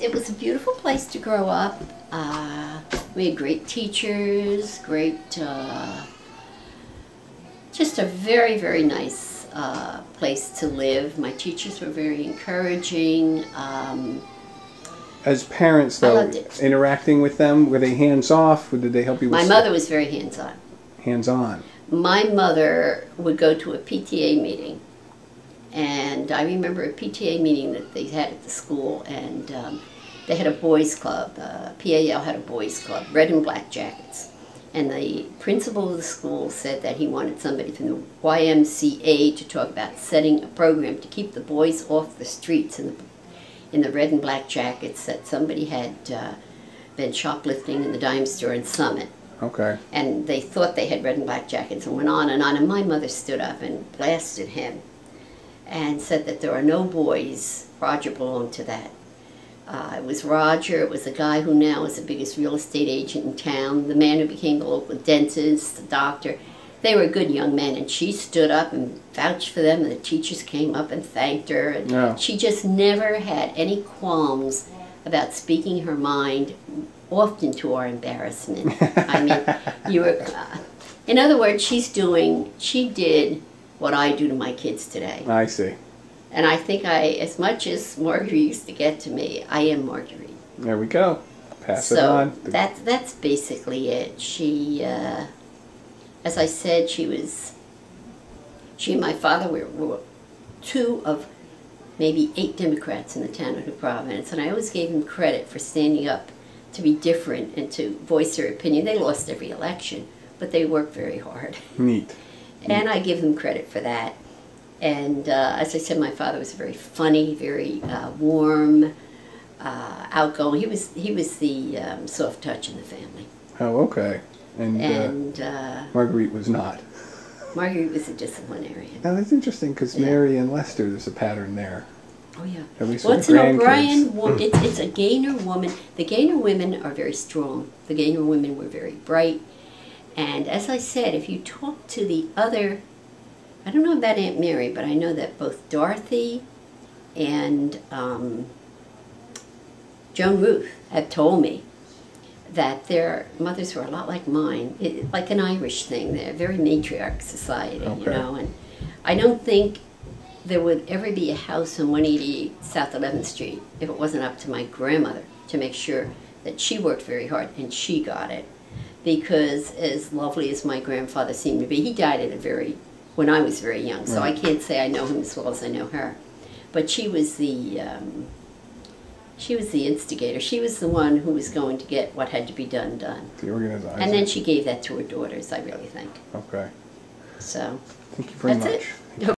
it was a beautiful place to grow up. We had great teachers, just a very, very nice place to live. My teachers were very encouraging. As parents, though, interacting with them, were they hands-off? Did they help you with My mother was very hands-on. Hands-on. My mother would go to a PTA meeting. And I remember a PTA meeting that they had at the school, and they had a boys club. PAL had a boys club, red and black jackets. And the principal of the school said that he wanted somebody from the YMCA to talk about setting a program to keep the boys off the streets in the red and black jackets, that somebody had been shoplifting in the dime store in Summit. Okay. And they thought they had red and black jackets, and went on, and my mother stood up and blasted him and said that there are no boys. Roger belonged to that. It was Roger, it was a guy who now is the biggest real estate agent in town, the man who became the local dentist, the doctor. They were good young men, and she stood up and vouched for them, and the teachers came up and thanked her. And yeah. She just never had any qualms about speaking her mind, often to our embarrassment. I mean, in other words, she did what I do to my kids today. I see. And I think as much as Marguerite used to get to me, I am Marguerite. There we go. Pass it on. So that's basically it. She, as I said, she and my father were two of maybe 8 Democrats in the town of New Providence, and I always gave them credit for standing up to be different and to voice their opinion. They lost every election, but they worked very hard. Neat. And I give them credit for that. And as I said, my father was very funny, very warm, outgoing. He was the soft touch in the family. Oh, okay. And Marguerite was not. Marguerite was a disciplinarian. Now that's interesting, because Mary and Lester, there's a pattern there. Oh yeah. At least well, with it's an O'Brien grandkids. woman. It's a Gaynor woman. The Gaynor women are very strong. The Gaynor women were very bright. And as I said, if you talk to the other, I don't know about Aunt Mary, but I know that both Dorothy and Joan Ruth had told me that their mothers were a lot like mine, like an Irish thing. They're a very matriarch society, you know. And I don't think there would ever be a house on 188 South 11th Street if it wasn't up to my grandmother to make sure that she worked very hard and she got it. Because as lovely as my grandfather seemed to be, he died when I was very young, so I can't say I know him as well as I know her. But she was the instigator. She was the one who was going to get what had to be done. The organizer. And then she gave that to her daughters, I really think. Okay. So thank you very much. It.